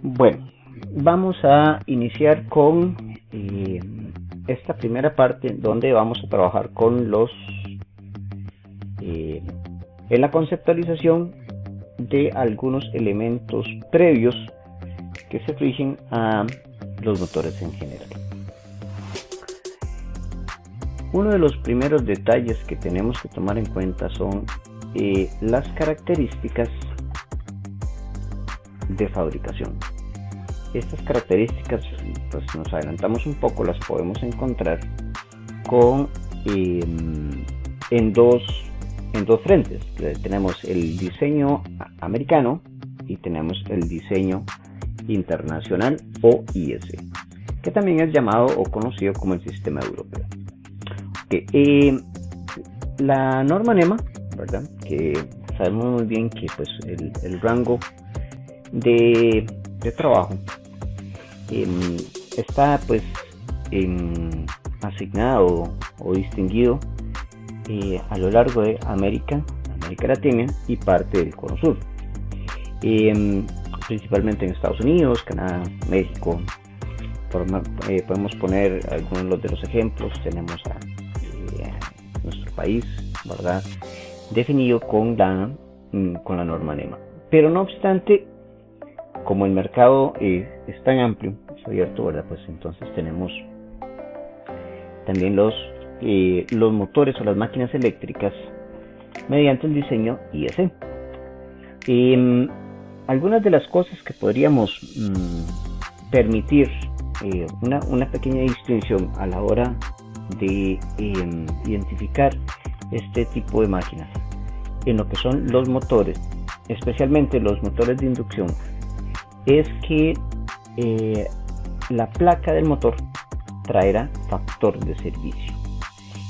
Bueno, vamos a iniciar con esta primera parte donde vamos a trabajar con en la conceptualización de algunos elementos previos que se rigen a los motores en general. Uno de los primeros detalles que tenemos que tomar en cuenta son las características de fabricación. Estas características, pues nos adelantamos un poco, las podemos encontrar con en dos frentes. Tenemos el diseño americano y tenemos el diseño internacional o IS, que también es llamado o conocido como el sistema europeo. La norma NEMA, ¿verdad? Que sabemos muy bien que pues el rango de trabajo está pues asignado o distinguido a lo largo de América Latina y parte del Cono Sur, principalmente en Estados Unidos, Canadá, México. Podemos poner algunos de los ejemplos. Tenemos a nuestro país, ¿verdad?, definido con la norma NEMA. Pero no obstante, como el mercado es tan amplio, es abierto, ¿verdad?, pues entonces tenemos también los motores o las máquinas eléctricas mediante el diseño IS. Algunas de las cosas que podríamos permitir una pequeña distinción a la hora de identificar este tipo de máquinas en lo que son los motores, especialmente los motores de inducción, es que la placa del motor traerá factor de servicio,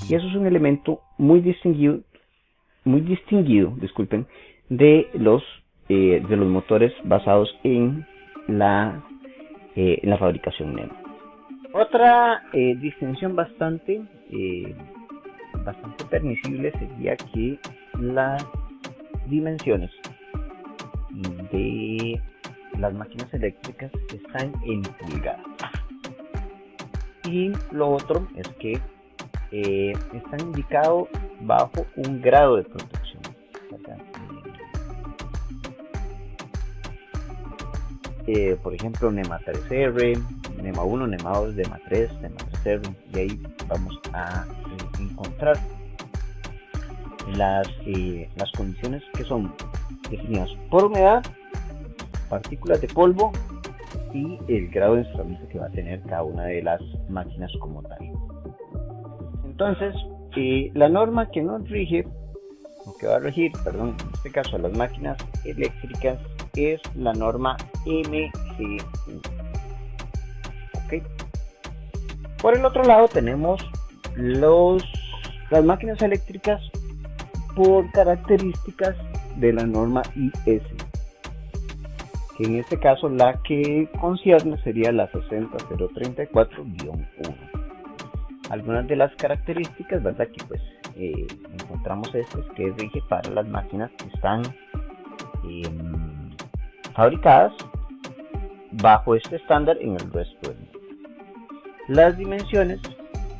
y eso es un elemento muy distinguido, disculpen, de los motores basados en la fabricación NEMA. Otra distinción bastante permisible sería que las dimensiones de las máquinas eléctricas están en pulgadas, y lo otro es que están indicados bajo un grado de protección, ¿verdad? Por ejemplo, NEMA 3R, NEMA 1, NEMA 2, NEMA 3, NEMA 3R, y ahí vamos a encontrar las condiciones que son definidas por humedad, partículas de polvo y el grado de aislamiento que va a tener cada una de las máquinas como tal. Entonces, la norma que nos rige, o que va a regir, perdón, en este caso a las máquinas eléctricas, es la norma MGU. ¿Okay? Por el otro lado tenemos las máquinas eléctricas por características de la norma IS, que en este caso la que concierne sería la 60034-1. Algunas de las características, ¿verdad?, que pues encontramos es que rige para las máquinas que están fabricadas bajo este estándar en el resto del mundo. Las dimensiones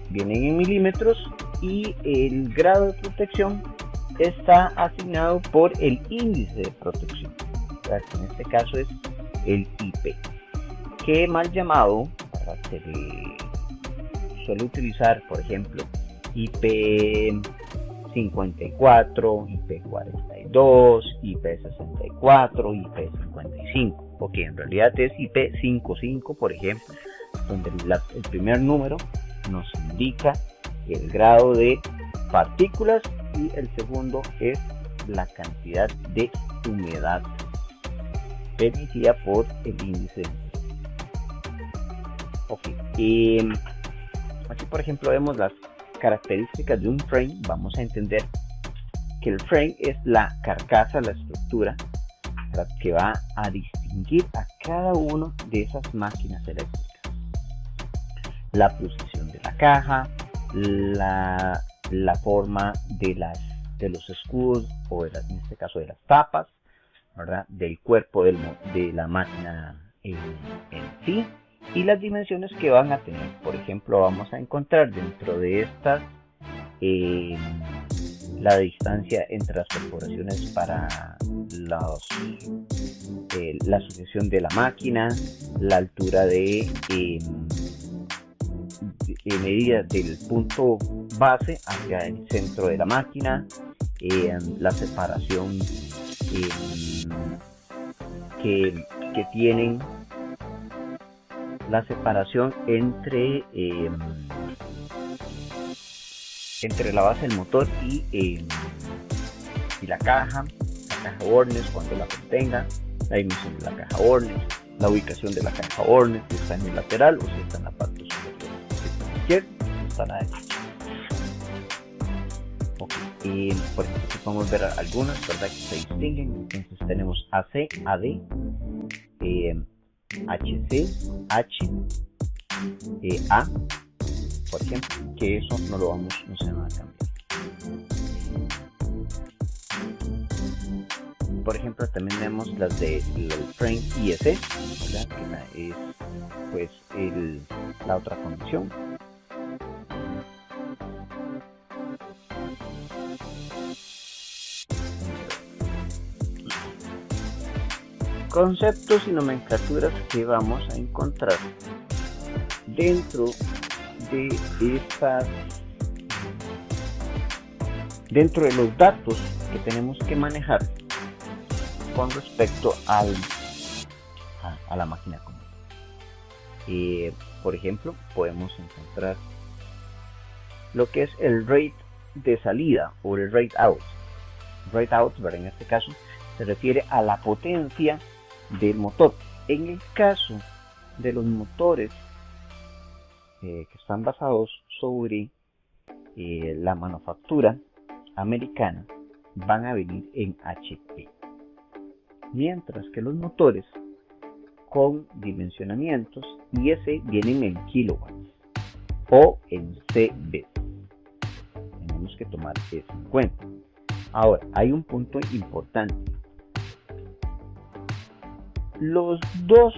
vienen en milímetros y el grado de protección está asignado por el índice de protección, ¿verdad?, que en este caso es el IP, que mal llamado, ¿verdad?, se le suele utilizar, por ejemplo, IP54, IP42, IP64, IP55, porque en realidad es IP55, por ejemplo, donde el primer número nos indica el grado de partículas y el segundo es la cantidad de humedad permitida por el índice. Aquí, por ejemplo, vemos las características de un frame. Vamos a entender que el frame es la carcasa, la estructura, ¿verdad?, que va a distinguir a cada uno de esas máquinas eléctricas. La posición de la caja, la forma de los escudos, o en este caso de las tapas, ¿verdad?, del cuerpo de la máquina en sí, y las dimensiones que van a tener. Por ejemplo, vamos a encontrar dentro de estas la distancia entre las perforaciones para la sucesión de la máquina, la altura de medida del punto base hacia el centro de la máquina, la separación que tienen, la separación entre la base del motor y la caja Hornets cuando la contenga, la dimensión de la caja Hornets, la ubicación de la caja Hornets, si está en el lateral o si está en la parte superior, si está a la izquierda o está a la derecha. Okay. Por ejemplo, aquí podemos ver algunas, ¿verdad?, que se distinguen. Entonces tenemos AC, AD, HC, H, A, por ejemplo, que eso no se va a cambiar. Por ejemplo, también tenemos las del frame IS, ¿verdad?, que es pues la otra condición. Conceptos y nomenclaturas que vamos a encontrar dentro de los datos que tenemos que manejar con respecto a la máquina común. Por ejemplo, podemos encontrar lo que es el rate de salida o el rate out. Rate out, ¿verdad?, en este caso se refiere a la potencia del motor. En el caso de los motores que están basados sobre la manufactura americana, van a venir en HP, mientras que los motores con dimensionamientos IS vienen en kilowatts o en CB. Tenemos que tomar eso en cuenta. Ahora, hay un punto importante. Los dos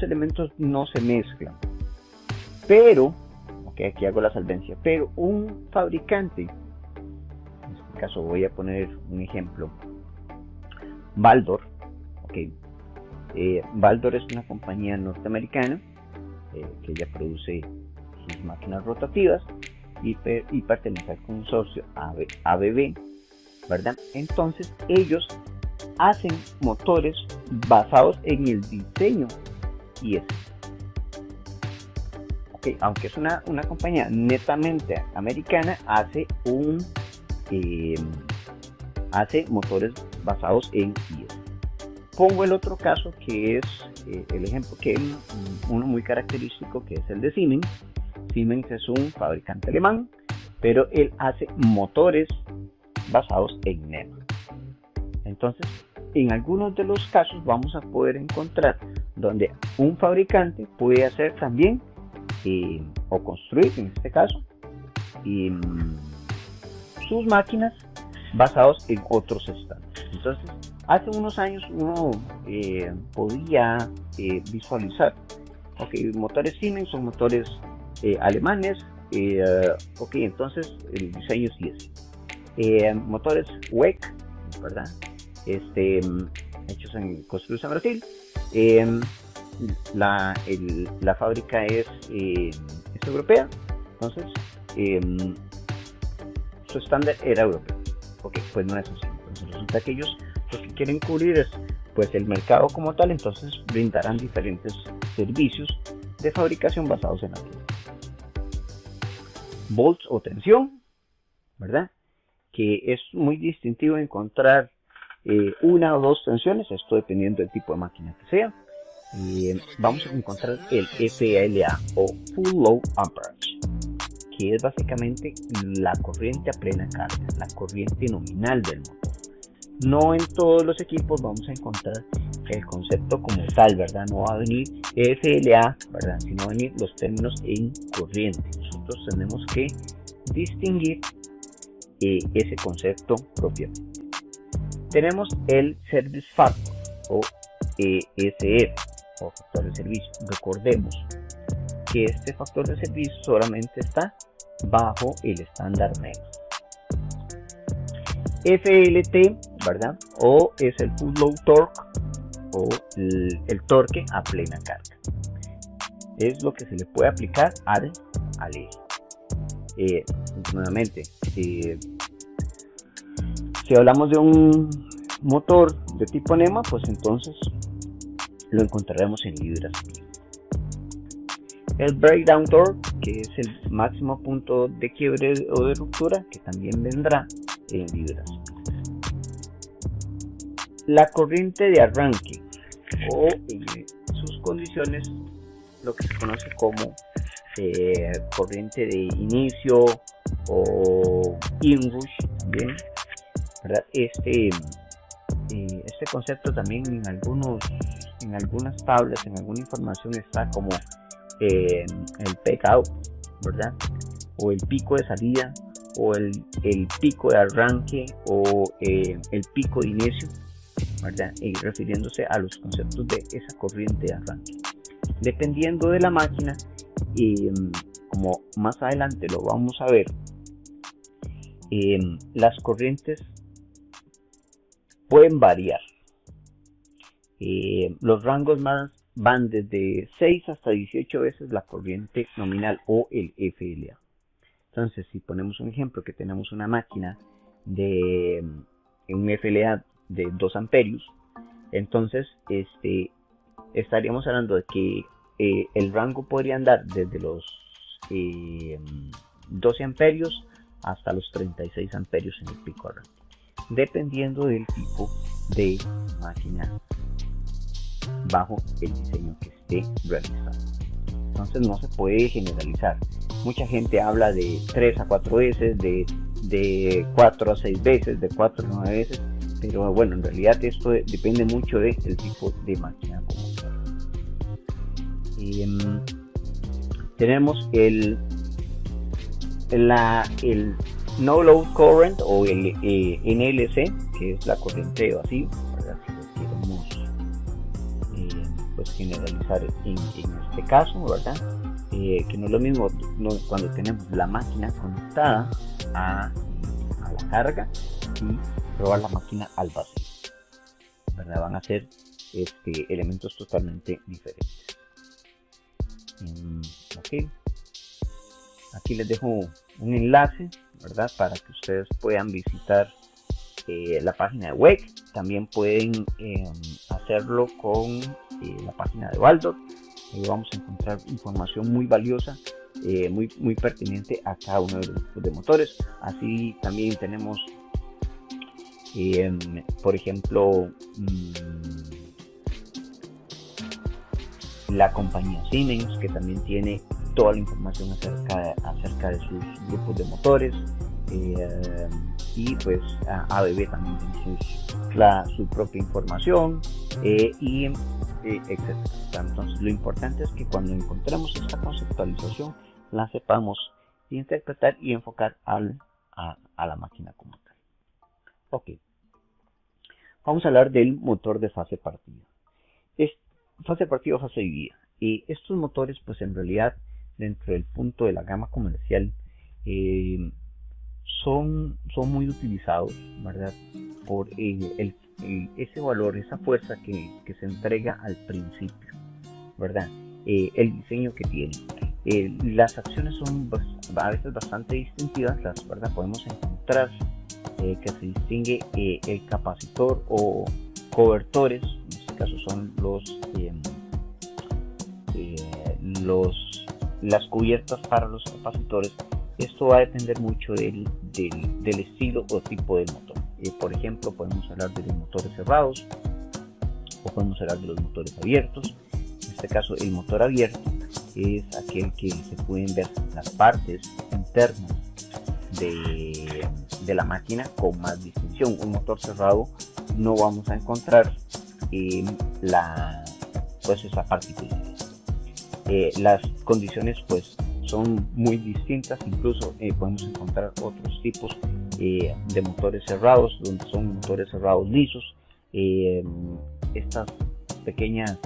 elementos no se mezclan, pero, aquí hago la salvencia, pero un fabricante, en este caso voy a poner un ejemplo, Baldor, Baldor es una compañía norteamericana que ya produce sus máquinas rotativas y pertenece al consorcio ABB, ¿verdad? Entonces ellos hacen motores basados en el diseño IS. Aunque es una compañía netamente americana, hace motores basados en IS. Pongo el otro caso, que es el ejemplo que es uno muy característico, que es el de Siemens. Siemens es un fabricante alemán, pero él hace motores basados en NEMA. Entonces, en algunos de los casos vamos a poder encontrar donde un fabricante puede hacer también o construir, en este caso, sus máquinas basados en otros estándares. Entonces, hace unos años uno podía visualizar, motores Siemens son motores alemanes, entonces el diseño sí es motores WEC, ¿verdad? Hechos en construidos en Brasil. La fábrica es europea, entonces su estándar era europeo. Pues no es así. Entonces resulta que ellos lo que quieren cubrir es pues el mercado como tal, entonces brindarán diferentes servicios de fabricación basados en la tierra. Volts o tensión, ¿verdad? Que es muy distintivo encontrar una o dos tensiones, esto dependiendo del tipo de máquina que sea. Vamos a encontrar el FLA o Full Load Amperage, que es básicamente la corriente a plena carga, la corriente nominal del motor. No en todos los equipos vamos a encontrar el concepto como tal, ¿verdad? No va a venir FLA, ¿verdad? Sino va a venir los términos en corriente. Nosotros tenemos que distinguir ese concepto propiamente. Tenemos el Service Factor o ESF o factor de servicio. Recordemos que este factor de servicio solamente está bajo el estándar NEMA. FLT, ¿verdad? O es el Full Load Torque o el torque a plena carga. Es lo que se le puede aplicar al eje. Nuevamente, si hablamos de un motor de tipo NEMA, pues entonces lo encontraremos en libras. El Breakdown Torque, que es el máximo punto de quiebre o de ruptura, que también vendrá en libras. La corriente de arranque o sus condiciones, lo que se conoce como corriente de inicio o inrush también, ¿verdad? Este concepto también en algunas tablas, en alguna información está como el peak out, ¿verdad? O el pico de salida, o el pico de arranque, o el pico de inicio, ¿verdad? Y refiriéndose a los conceptos de esa corriente de arranque. Dependiendo de la máquina, como más adelante lo vamos a ver, las corrientes pueden variar. Los rangos más van desde 6 hasta 18 veces la corriente nominal o el FLA. Entonces, si ponemos un ejemplo que tenemos una máquina de un FLA de 2 amperios, entonces estaríamos hablando de que el rango podría andar desde los 12 amperios hasta los 36 amperios en el pico arranque, dependiendo del tipo de máquina bajo el diseño que esté realizado. Entonces no se puede generalizar. Mucha gente habla de 3 a 4 veces, de 4 a 6 veces, de 4 a 9 veces, pero bueno, en realidad esto depende mucho del tipo de máquina como tal. Tenemos el No Load Current o el NLC, que es la corriente de vacío, ¿verdad? Si lo queremos pues generalizar en este caso, ¿verdad? Que no es lo mismo cuando tenemos la máquina conectada a la carga y probar la máquina al vacío, ¿verdad? Van a ser elementos totalmente diferentes. Okay. Aquí les dejo un enlace, ¿verdad? Para que ustedes puedan visitar la página de WEC. También pueden hacerlo con la página de Baldor. Ahí vamos a encontrar información muy valiosa, muy pertinente a cada uno de los tipos de motores. Así también tenemos, por ejemplo, la compañía Siemens, que también tiene toda la información acerca de sus grupos de motores, y pues ABB también tiene su propia información, etc. Entonces lo importante es que cuando encontremos esta conceptualización la sepamos interpretar y enfocar a la máquina como tal. Ok, vamos a hablar del motor de fase partida. Fase partida o fase dividida. Y estos motores, pues en realidad, dentro del punto de la gama comercial, son muy utilizados, ¿verdad? Por ese valor, esa fuerza que se entrega al principio, ¿verdad? El diseño que tiene. Las acciones son a veces bastante distintivas, ¿verdad? Podemos encontrar que se distingue el capacitor o cobertores. En este caso son las cubiertas para los capacitores. Esto va a depender mucho del estilo o tipo del motor. Por ejemplo, podemos hablar de los motores cerrados o podemos hablar de los motores abiertos. En este caso, el motor abierto es aquel que se pueden ver las partes internas de la máquina con más distinción. Un motor cerrado no vamos a encontrar esa particularidad. Las condiciones pues son muy distintas, incluso podemos encontrar otros tipos de motores cerrados, donde son motores cerrados lisos. Estas pequeñas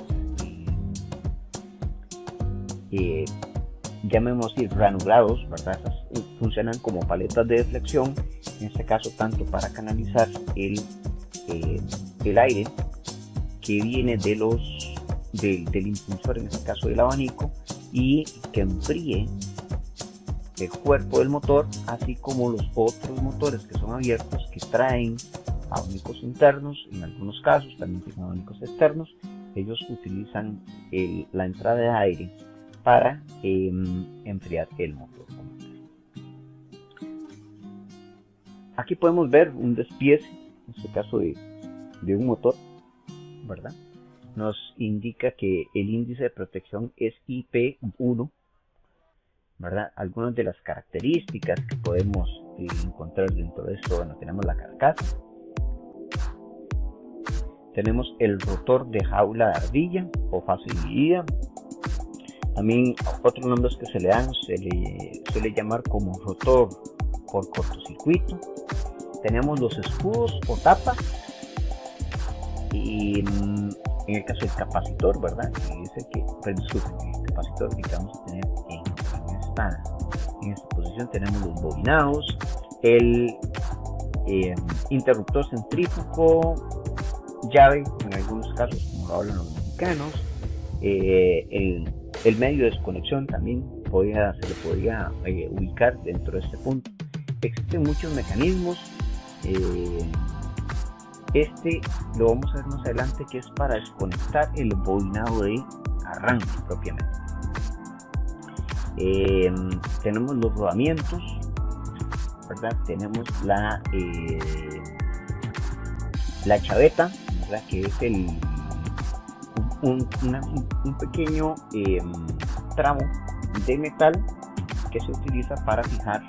llamémoslo ranurados, ¿verdad? Funcionan como paletas de deflexión, en este caso tanto para canalizar el aire que viene del impulsor, en este caso del abanico, y que enfríe el cuerpo del motor, así como los otros motores que son abiertos, que traen abanicos internos, en algunos casos también tienen abanicos externos. Ellos utilizan la entrada de aire para enfriar el motor. Aquí podemos ver un despiece, en este caso de un motor, ¿verdad? Nos indica que el índice de protección es IP1, ¿verdad? Algunas de las características que podemos encontrar dentro de esto, bueno, tenemos la carcasa, tenemos el rotor de jaula de ardilla o fase dividida. También otros nombres que se le dan, se le suele llamar como rotor por cortocircuito. Tenemos los escudos o tapas, y en el caso del capacitor, ¿verdad? El capacitor que vamos a tener en esta posición, tenemos los bobinados, el interruptor centrífugo, llave, en algunos casos, como lo hablan los mexicanos, el medio de desconexión también se le podría ubicar dentro de este punto. Existen muchos mecanismos. Este lo vamos a ver más adelante, que es para desconectar el bobinado de arranque propiamente. Tenemos los rodamientos, ¿verdad? Tenemos la chaveta, ¿verdad? Que es un pequeño tramo de metal que se utiliza para fijar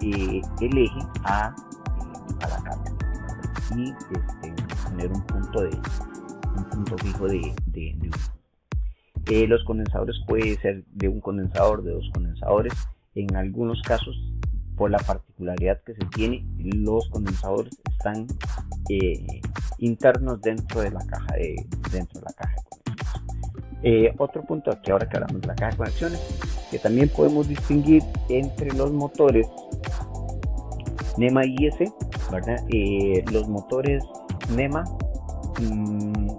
el eje a la carga y tener un punto fijo de los condensadores. Puede ser de un condensador, de dos condensadores. En algunos casos, por la particularidad que se tiene, los condensadores están internos dentro de la caja de conexiones. Otro punto aquí, ahora que hablamos de la caja de conexiones, que también podemos distinguir entre los motores NEMA y IEC, ¿verdad? Los motores NEMA,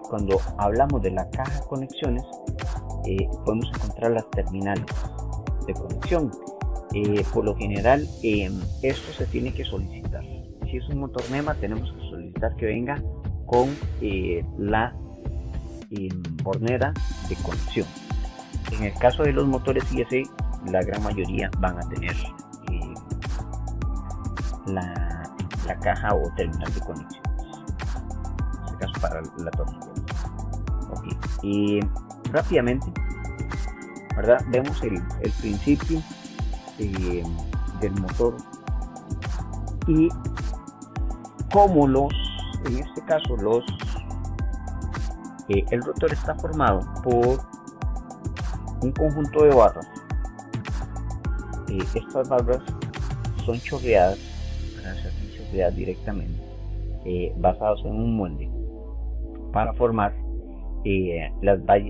cuando hablamos de la caja de conexiones, podemos encontrar las terminales de conexión. Por lo general, esto se tiene que solicitar. Si es un motor NEMA, tenemos que solicitar que venga con la bornera de conexión. En el caso de los motores IEC, la gran mayoría van a tener la caja o terminal de conexión, en este caso para la tornillera. Y rápidamente, ¿verdad? Vemos el principio del motor y cómo en este caso el rotor está formado por un conjunto de barras. Estas barras son chorreadas, directamente, basados en un molde para formar las barras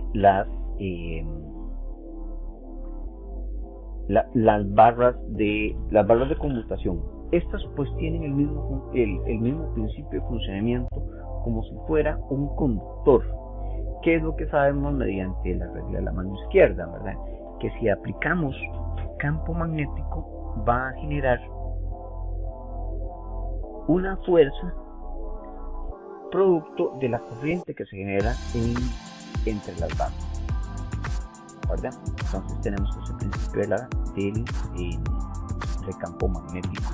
de conmutación. Estas pues tienen el mismo principio de funcionamiento como si fuera un conductor. ¿Qué es lo que sabemos mediante la regla de la mano izquierda, verdad? Que si aplicamos campo magnético va a generar una fuerza producto de la corriente que se genera entre las barras, ¿verdad? Entonces tenemos ese principio del campo magnético,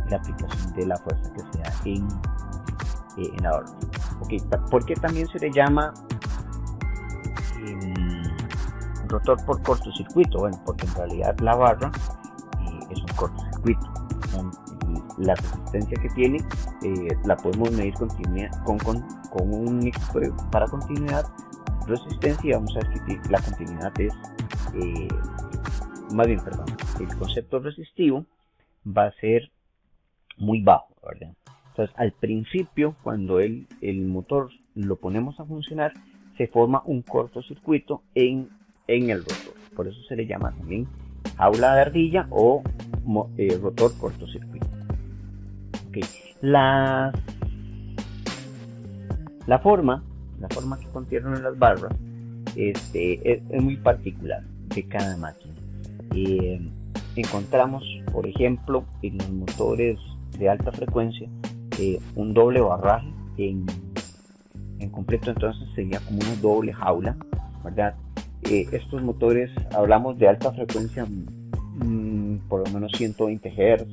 la aplicación de la fuerza que se da en la barra. ¿Por qué también se le llama rotor por cortocircuito? Bueno, porque en realidad la barra es un cortocircuito. La resistencia que tiene la podemos medir con un equipo para continuidad, resistencia, y vamos a ver que la continuidad es el concepto resistivo va a ser muy bajo, ¿verdad? Entonces, al principio, cuando el motor lo ponemos a funcionar, se forma un cortocircuito en el rotor. Por eso se le llama también jaula de ardilla o rotor cortocircuito. Okay. La forma que contienen las barras es muy particular de cada máquina. Encontramos, por ejemplo, en los motores de alta frecuencia un doble barraje en completo, entonces sería como una doble jaula, ¿verdad? Estos motores, hablamos de alta frecuencia, por lo menos 120 Hz,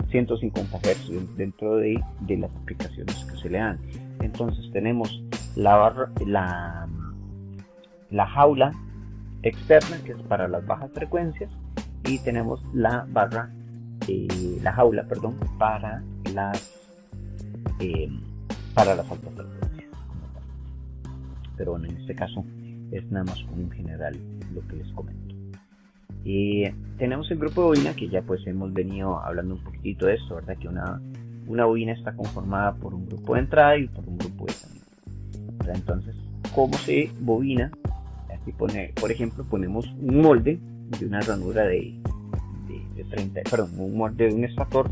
150 Hz dentro de las aplicaciones que se le dan. Entonces tenemos la jaula externa, que es para las bajas frecuencias, y tenemos la jaula para las altas frecuencias. Pero bueno, en este caso es nada más como un general lo que les comento. Tenemos el grupo de bobina, que ya pues hemos venido hablando un poquitito de esto, ¿verdad? Que una bobina está conformada por un grupo de entrada y por un grupo de salida, ¿verdad? Entonces, ¿cómo se bobina? Aquí por ejemplo, ponemos un molde de una ranura de 30, perdón, un molde de un estator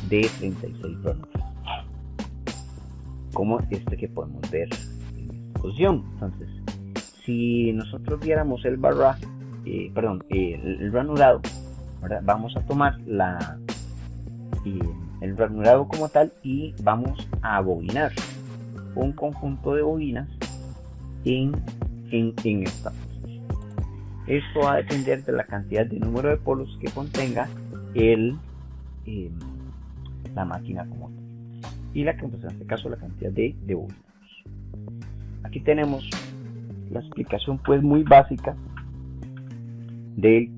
de 36 ranuras, como este que podemos ver en esta posición. Entonces, si nosotros viéramos el barraje, el ranurado, ¿verdad? Vamos a tomar el ranurado como tal y vamos a bobinar un conjunto de bobinas en esta posición. Esto va a depender de la cantidad de número de polos que contenga la máquina como tal, y pues en este caso la cantidad de bobinados. Aquí tenemos la explicación pues muy básica de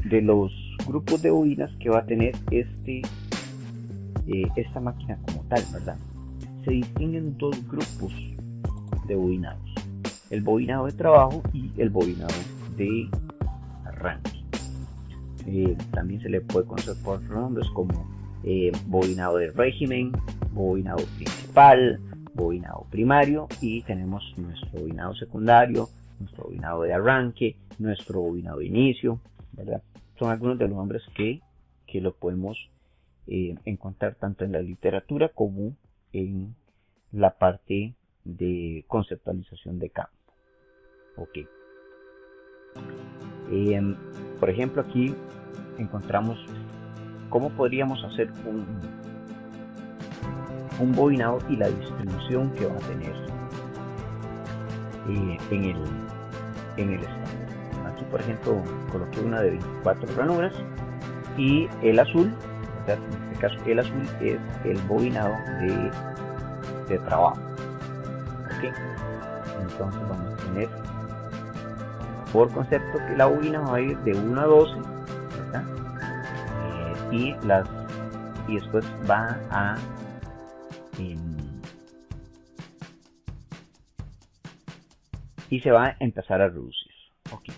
los grupos de bobinas que va a tener esta máquina como tal, ¿verdad? Se distinguen dos grupos de bobinados: el bobinado de trabajo y el bobinado de arranque. También se le puede conocer por nombres como bobinado de régimen, bobinado principal, bobinado primario, y tenemos nuestro bobinado secundario, nuestro bobinado de arranque, nuestro bobinado de inicio, ¿verdad? Son algunos de los nombres que lo podemos encontrar tanto en la literatura como en la parte de conceptualización de campo. Ok. Por ejemplo, aquí encontramos cómo podríamos hacer un bobinado y la distribución que va a tener en el estado. Aquí, por ejemplo, coloqué una de 24 ranuras y el azul, ¿verdad? En este caso el azul es el bobinado de trabajo. ¿Okay? Entonces vamos a tener por concepto que la bobina va a ir de 1 a 12, ¿verdad? Y después va a y se va a empezar a reducir. Okay.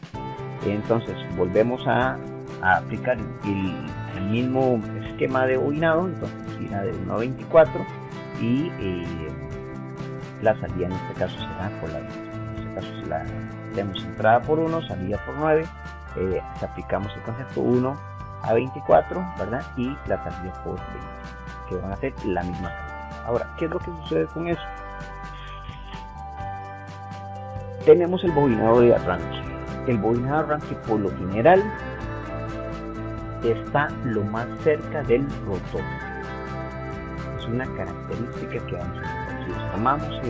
Entonces volvemos a aplicar el mismo esquema de bobinado. Entonces irá de 1 a 24 y la salida en este caso será por la 20. En este caso tenemos entrada por 1, salida por 9. Aplicamos el concepto 1 a 24, ¿verdad? Y la salida por 20, que van a ser la misma salida. Ahora, ¿qué es lo que sucede con eso? Tenemos el bobinado de arranque. El bobinado de arranque, por lo general, está lo más cerca del rotor. Es una característica que vamos a ver. Si tomamos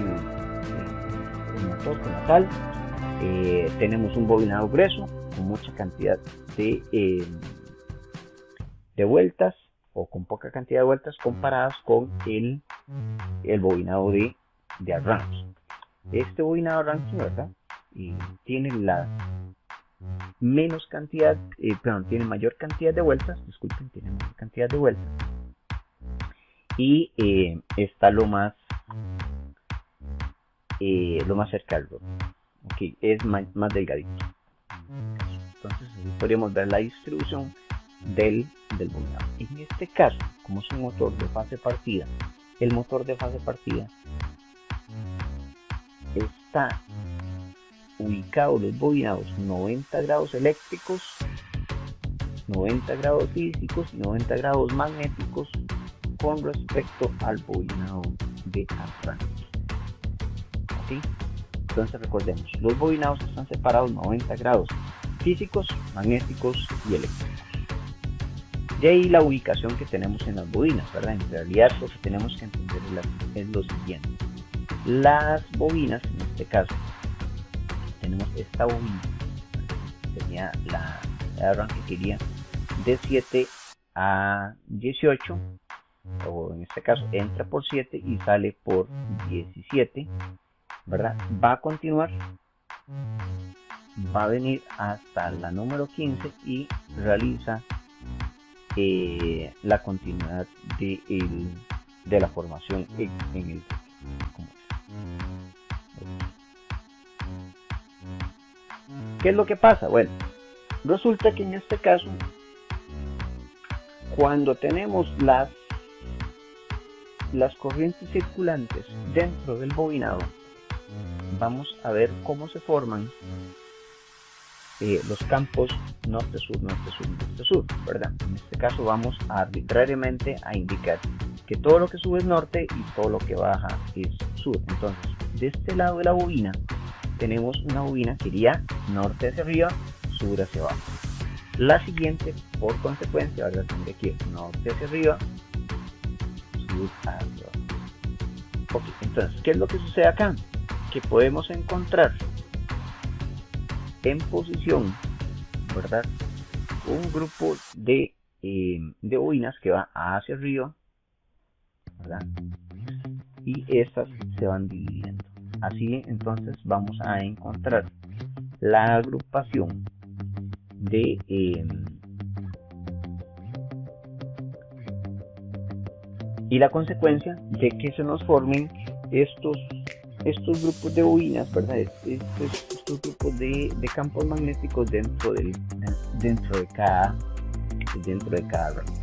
el motor como tal, tenemos un bobinado grueso con mucha cantidad de vueltas, o con poca cantidad de vueltas comparadas con el bobinado de arranque. Este bobinado de arranque, ¿verdad? Tiene la menos cantidad, tiene mayor cantidad de vueltas, tiene mayor cantidad de vueltas, y está lo más cerca del rotor. Okay, es más delgadito. Entonces así podríamos ver la distribución del bobinado. En este caso, como es un motor de fase partida, el motor de fase partida está ubicado los bobinados 90 grados eléctricos, 90 grados físicos y 90 grados magnéticos con respecto al bobinado de arranque. ¿Sí? Entonces recordemos, los bobinados están separados 90 grados físicos, magnéticos y eléctricos. De ahí la ubicación que tenemos en las bobinas, ¿verdad? En realidad lo que tenemos que entender es lo siguiente. Las bobinas, en este caso, tenemos esta bobina, sería la de arranque que iría de 7 a 18, o en este caso entra por 7 y sale por 17, ¿verdad? Va a continuar, va a venir hasta la número 15 y realiza la continuidad de la formación en el como ¿qué es lo que pasa? Bueno, resulta que en este caso, cuando tenemos las corrientes circulantes dentro del bobinado, vamos a ver cómo se forman los campos norte-sur, norte-sur, norte-sur, ¿verdad? En este caso vamos arbitrariamente a indicar que todo lo que sube es norte y todo lo que baja es sur. Entonces, de este lado de la bobina tenemos una bobina que iría norte hacia arriba, sur hacia abajo. La siguiente, por consecuencia, ¿verdad? Tendría que ir norte hacia arriba, sur hacia abajo. Ok, entonces, ¿qué es lo que sucede acá? Que podemos encontrar en posición, ¿verdad? Un grupo de bobinas que va hacia arriba, ¿verdad? Y estas se van dividiendo. Así entonces vamos a encontrar la agrupación de y la consecuencia de que se nos formen estos grupos de bobinas, ¿verdad? Estos grupos de campos magnéticos dentro de cada rango.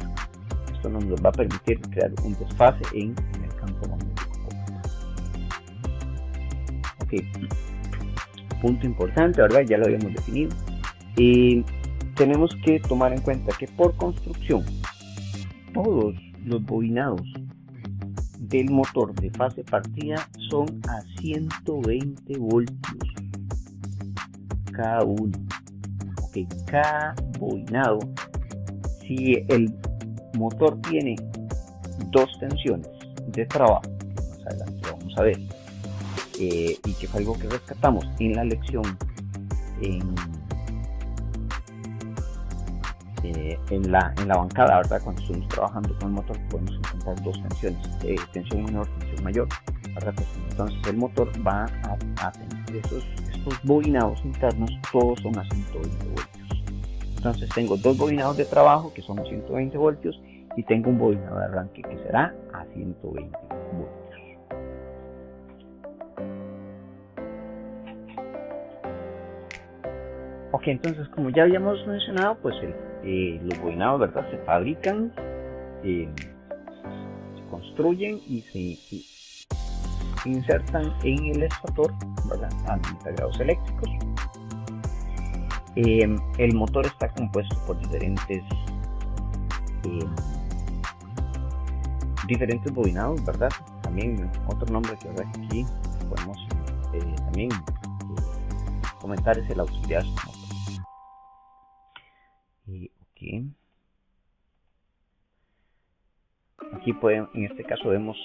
Esto nos va a permitir crear un desfase en el campo magnético. Ok, punto importante, ¿verdad? Ya lo habíamos definido. Tenemos que tomar en cuenta que por construcción todos los bobinados del motor de fase partida son a 120 voltios cada uno. Ok, cada bobinado, si el motor tiene dos tensiones de trabajo, que más adelante lo vamos a ver, y que fue algo que rescatamos en la lección en la bancada, ¿verdad? Cuando estuvimos trabajando con el motor podemos encontrar dos tensiones, tensión menor, tensión mayor, ¿verdad? Entonces el motor va a tener estos bobinados internos, todos son a 120 voltios. Entonces tengo dos bobinados de trabajo que son a 120 voltios y tengo un bobinado de arranque que será a 120 voltios. Ok, entonces como ya habíamos mencionado, pues los bobinados, ¿verdad? Se fabrican, se construyen y se insertan en el estator, ¿verdad? A 90 grados eléctricos. El motor está compuesto por diferentes bobinados, ¿verdad? También otro nombre que aquí podemos también comentar es el auxiliar motor. Aquí en este caso vemos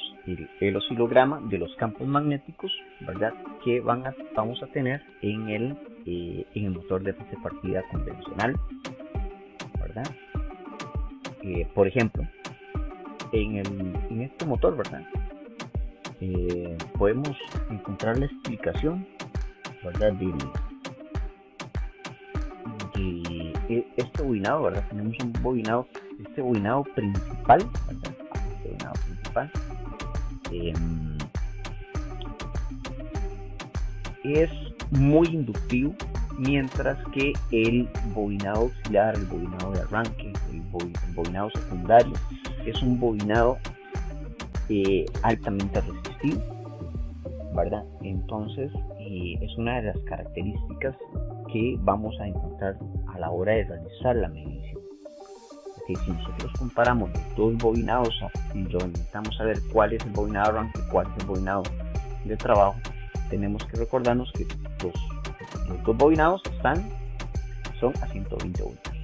el oscilograma de los campos magnéticos, ¿verdad? Que vamos a tener en el motor de fase partida convencional, ¿verdad? Por ejemplo, en este motor, ¿verdad? Podemos encontrar la explicación, ¿verdad? De este bobinado, ¿verdad? Tenemos un bobinado, este bobinado principal, ¿verdad? Este bobinado principal es muy inductivo, mientras que el bobinado auxiliar, el bobinado de arranque, el bobinado secundario es un bobinado altamente resistivo, ¿verdad? Entonces es una de las características que vamos a encontrar a la hora de realizar la medición. Okay, si nosotros comparamos los dos bobinados y lo intentamos saber cuál es el bobinado arranque y cuál es el bobinado de trabajo, tenemos que recordarnos que los dos bobinados son a 120 voltios,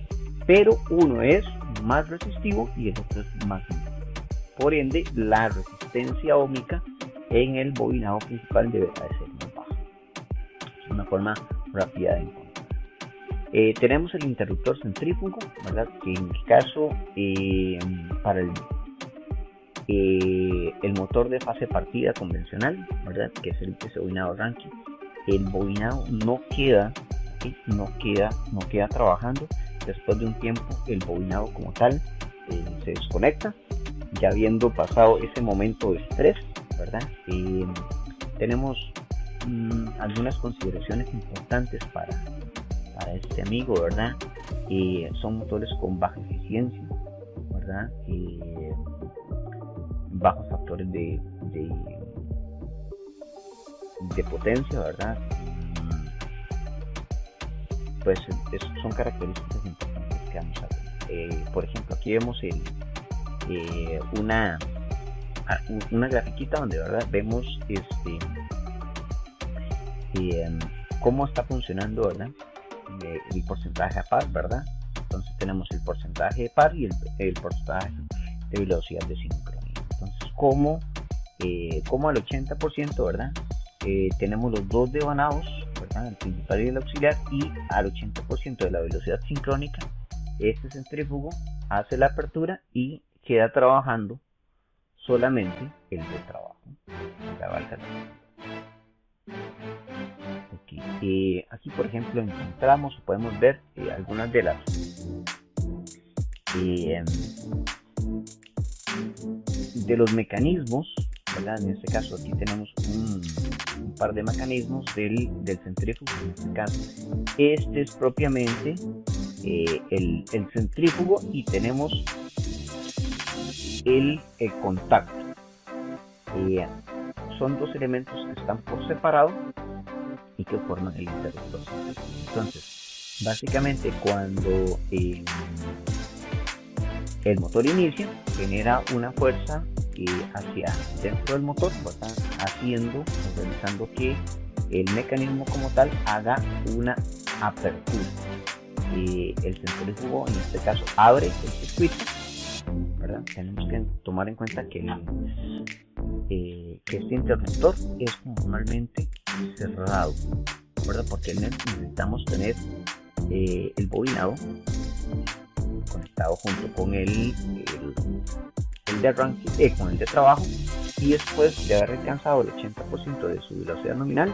pero uno es más resistivo y el otro es más lento. Por ende, la resistencia óhmica en el bobinado principal deberá de ser más baja. Es una forma rápida de encontrar. Tenemos el interruptor centrífugo, ¿verdad? Que en el caso para el motor de fase partida convencional, ¿verdad? Que es el bobinado arranque, el bobinado no queda trabajando. Después de un tiempo, el bobinado como tal se desconecta, ya habiendo pasado ese momento de estrés, ¿verdad? Tenemos algunas consideraciones importantes para este amigo, ¿verdad? Son motores con baja eficiencia, ¿verdad? Bajos factores de potencia, ¿verdad? Pues son características importantes que vamos a ver. Por ejemplo, aquí vemos una grafiquita donde, ¿verdad?, vemos cómo está funcionando, ¿verdad?, el porcentaje a par, ¿verdad? Entonces tenemos el porcentaje de par y el porcentaje de velocidad de sincronía. Entonces, como al 80%, ¿verdad? Tenemos los dos devanados, ¿verdad?, el principal y el auxiliar, y al 80% de la velocidad sincrónica, este centrífugo hace la apertura y queda trabajando solamente el de trabajo. Aquí, por ejemplo, encontramos, podemos ver algunas de los mecanismos, ¿verdad? En este caso aquí tenemos un par de mecanismos del centrífugo. En este caso, este es propiamente el centrífugo, y tenemos el contacto. Son dos elementos que están por separado y que forman el interruptor. Entonces, básicamente, cuando el motor inicia, genera una fuerza hacia dentro del motor, ¿verdad?, realizando que el mecanismo como tal haga una apertura. El centrífugo, en este caso, abre el circuito, ¿verdad? Tenemos que tomar en cuenta que este interruptor es normalmente cerrado, ¿verdad? Porque necesitamos tener el bobinado conectado junto con el de arranque, con el de trabajo, y después de haber alcanzado el 80% de su velocidad nominal,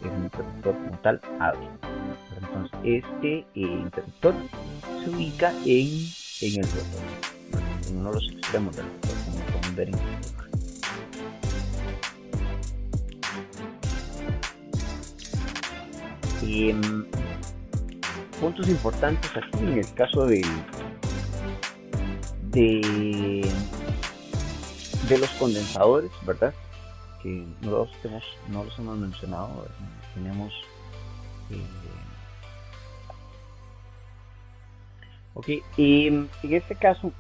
el interruptor como tal abre. Entonces, este interruptor se ubica en el rotor, en uno de los extremos del rotor, como podemos ver en esta imagen. Puntos importantes aquí en el caso de los condensadores, ¿verdad?, que no los hemos mencionado. Tenemos en este caso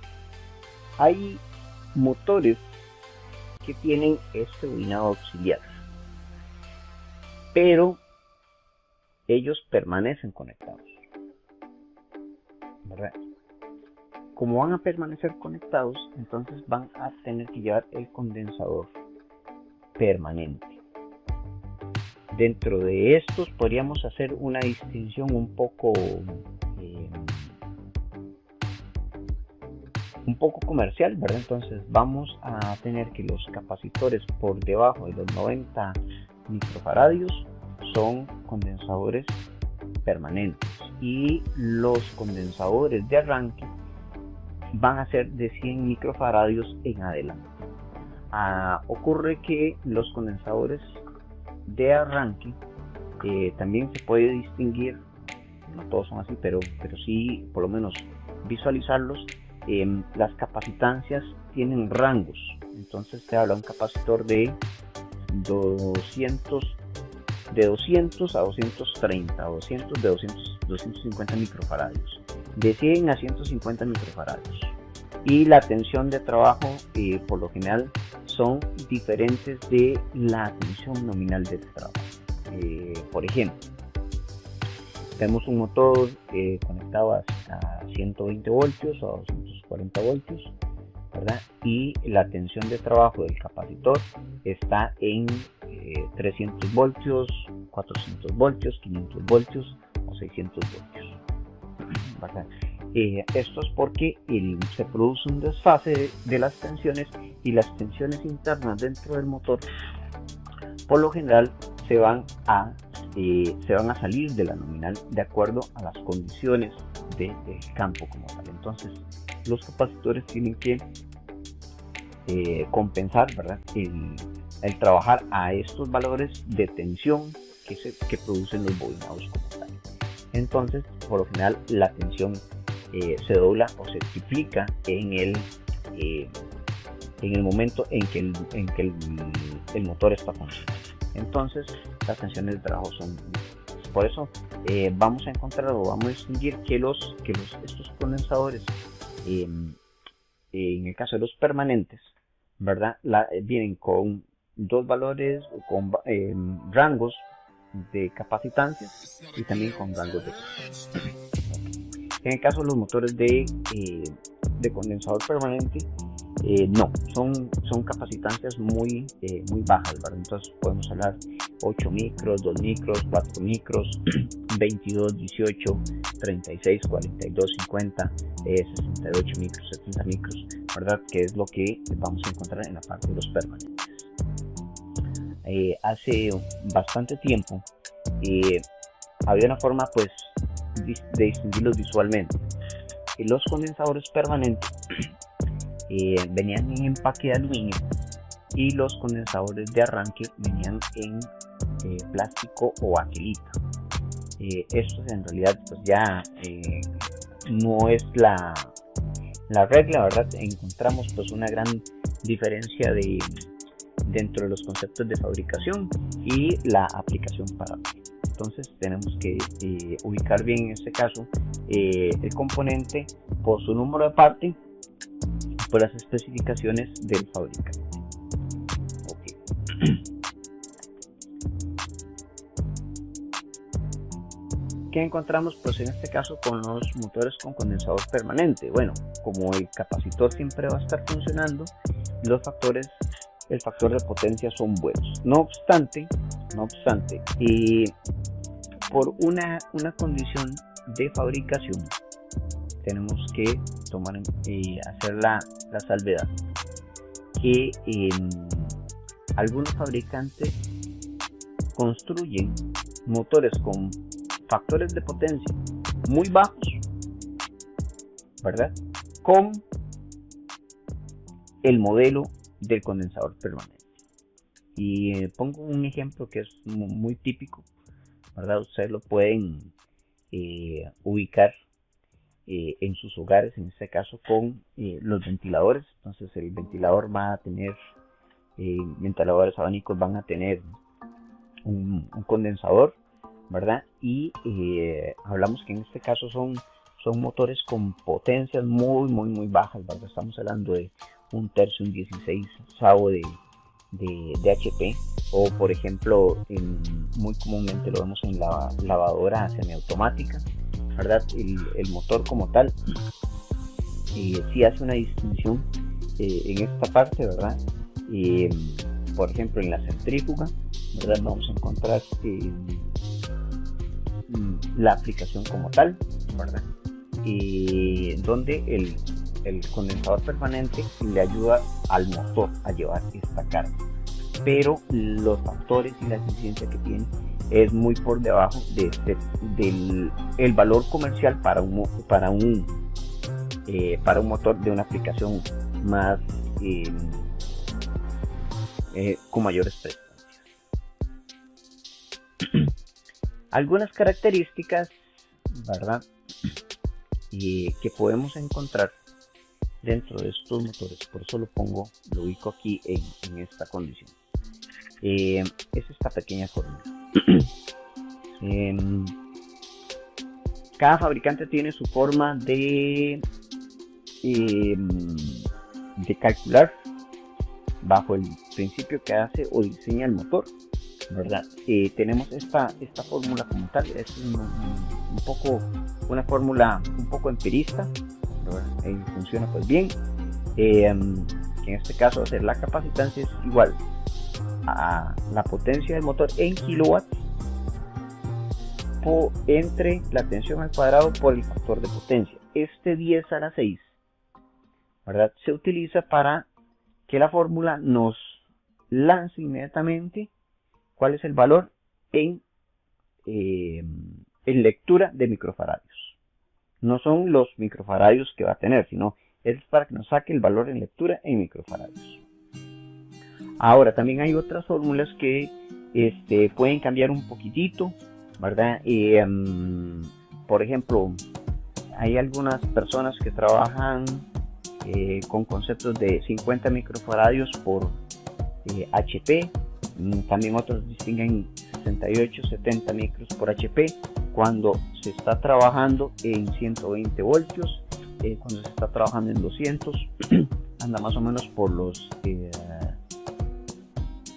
hay motores que tienen este bobinado auxiliar, pero ellos permanecen conectados, ¿verdad? Como van a permanecer conectados, entonces van a tener que llevar el condensador permanente. Dentro de estos podríamos hacer una distinción un poco comercial, ¿verdad? Entonces vamos a tener que los capacitores por debajo de los 90 microfaradios son condensadores permanentes, y los condensadores de arranque van a ser de 100 microfaradios en adelante. Ocurre que los condensadores de arranque también se puede distinguir, no todos son así, pero sí por lo menos visualizarlos las capacitancias tienen rangos. Entonces te habla un capacitor de 200 a 230, 200 de 250 microfaradios, de 100 a 150 microfaradios. Y la tensión de trabajo por lo general son diferentes de la tensión nominal de trabajo. Por ejemplo, tenemos un motor conectado a 120 voltios o a 240 voltios, ¿verdad? Y la tensión de trabajo del capacitor está en 300 voltios, 400 voltios, 500 voltios o 600 voltios, ¿verdad? Esto es porque se produce un desfase de las tensiones, y las tensiones internas dentro del motor por lo general se van a salir de la nominal de acuerdo a las condiciones del campo como tal. Entonces los capacitores tienen que compensar, ¿verdad?, el trabajar a estos valores de tensión que producen los bobinados como tal. Entonces por lo general la tensión se dobla o se triplica en el momento en que el motor está funcionando. Entonces las tensiones de trabajo son diferentes. Por eso vamos a encontrar o vamos a distinguir que estos condensadores, en el caso de los permanentes, ¿verdad?, vienen con dos valores, con rangos de capacitancia y también con rangos de capacidad. En el caso de los motores de condensador permanente, no, son capacitancias muy bajas, ¿verdad? Entonces podemos hablar 8 micros, 2 micros, 4 micros, 22, 18, 36, 42, 50, 68 micros, 70 micros, ¿verdad? Que es lo que vamos a encontrar en la parte de los permanentes. Hace bastante tiempo había una forma pues de distinguirlos visualmente. Los condensadores permanentes venían en empaque de aluminio, y los condensadores de arranque venían en plástico o baquelita. Esto en realidad pues ya no es la regla, ¿verdad? Encontramos pues una gran diferencia dentro de los conceptos de fabricación y la aplicación para ti. Entonces tenemos que ubicar bien en este caso el componente por su número de parte, por las especificaciones del fabricante. Okay. ¿Qué encontramos pues en este caso con los motores con condensador permanente? Bueno, como el capacitor siempre va a estar funcionando, el factor de potencia son buenos. No obstante, por una condición de fabricación, tenemos que hacer la salvedad que algunos fabricantes construyen motores con factores de potencia muy bajos, ¿verdad?, con el modelo del condensador permanente. Y pongo un ejemplo que es muy típico, ¿verdad? Ustedes lo pueden ubicar en sus hogares, en este caso con los ventiladores. Entonces el ventilador va a tener, ventiladores abanicos van a tener un condensador, ¿verdad? Y hablamos que en este caso son motores con potencias muy bajas, ¿verdad? Estamos hablando de 1/3, un 16avo de HP, o por ejemplo muy comúnmente lo vemos en la lavadora semiautomática, ¿verdad? El motor como tal sí hace una distinción en esta parte, ¿verdad? Por ejemplo en la centrífuga, ¿verdad?, vamos a encontrar la aplicación como tal, ¿verdad?, donde el condensador permanente le ayuda al motor a llevar esta carga, pero los factores y la eficiencia que tiene es muy por debajo del valor comercial para un motor de una aplicación más con mayores prestancias. Algunas características, ¿verdad?, que podemos encontrar dentro de estos motores. Por eso lo ubico aquí en esta condición. Es esta pequeña fórmula. Cada fabricante tiene su forma de calcular bajo el principio que hace o diseña el motor, ¿verdad? Tenemos esta fórmula como tal. Es un poco una fórmula un poco empirista, funciona pues bien. En este caso va a ser la capacitancia es igual a la potencia del motor en kilowatts entre la tensión al cuadrado por el factor de potencia. Este 10 a la 6, ¿verdad? Se utiliza para que la fórmula nos lance inmediatamente cuál es el valor en lectura de microfaradios. No son los microfaradios que va a tener, sino es para que nos saque el valor en lectura en microfaradios. Ahora también hay otras fórmulas que pueden cambiar un poquitito, ¿verdad? Por ejemplo, hay algunas personas que trabajan con conceptos de 50 microfaradios por HP. También otros distinguen 68, 70 micros por HP cuando se está trabajando en 120 voltios. Cuando se está trabajando en 200 anda más o menos por los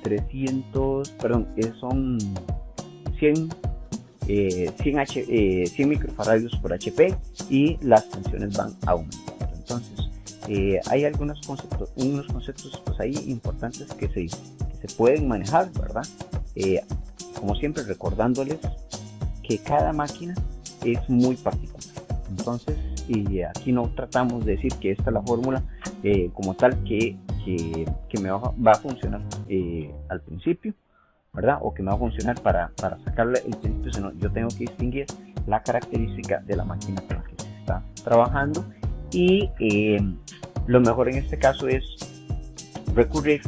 300, perdón, son 100 microfaradios por HP y las tensiones van aumentando. Entonces hay unos conceptos pues ahí importantes que se pueden manejar, ¿verdad? Como siempre recordándoles que cada máquina es muy particular. Entonces aquí no tratamos de decir que esta es la fórmula como tal que me va a funcionar al principio, ¿verdad? O que me va a funcionar para sacarle el principio, sino yo tengo que distinguir la característica de la máquina con la que se está trabajando y lo mejor en este caso es recurrir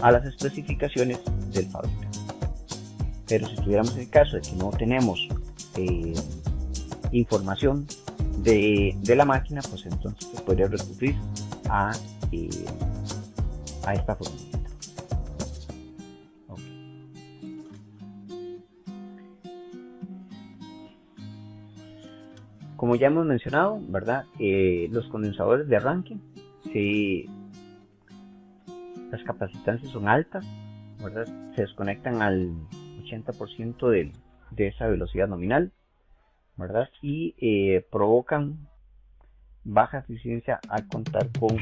a las especificaciones del fabricante. Pero si tuviéramos el caso de que no tenemos información de la máquina, pues entonces se podría recurrir a esta fórmula. Como ya hemos mencionado, ¿verdad? Los condensadores de arranque, las capacitancias son altas, ¿verdad? Se desconectan al 80% de esa velocidad nominal, ¿verdad? Y provocan baja eficiencia al contar con